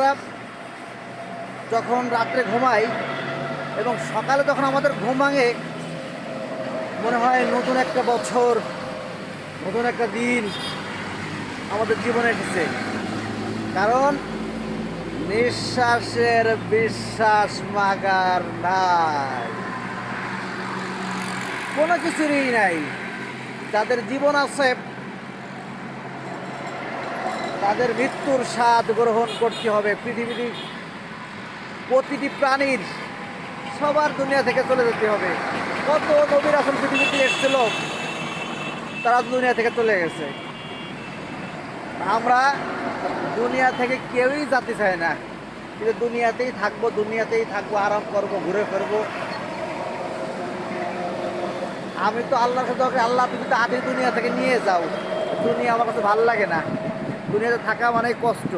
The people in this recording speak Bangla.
আমরা যখন রাত্রে ঘুমাই এবং সকালে যখন আমাদের ঘুম ভাঙে, মনে হয় নতুন একটা বছর, নতুন একটা দিন আমাদের জীবনে এসেছে। কারণ নিঃশ্বাসের বিশ্বাস মাগার নাই, কোনো কিছুরই নাই। যাদের জীবন আছে তাদের মৃত্যুর স্বাদ গ্রহণ করতে হবে। পৃথিবীর প্রতিটি প্রাণীর সবার দুনিয়া থেকে চলে যেতে হবে। কত নবী রাসূল পৃথিবীতে এসেছিল, তারা দুনিয়া থেকে চলে গেছে। আমরা দুনিয়া থেকে কেউই যেতে চাই না, কিন্তু দুনিয়াতেই থাকবো, আরাম করবো, ঘুরে ফিরবো। আমি তো আল্লাহর সাথে বলি, আল্লাহ তুমি তো আগে দুনিয়া থেকে নিয়ে যাও, দুনিয়া আমার কাছে ভালো লাগে না, দুনিয়াতে থাকা মানে কষ্ট।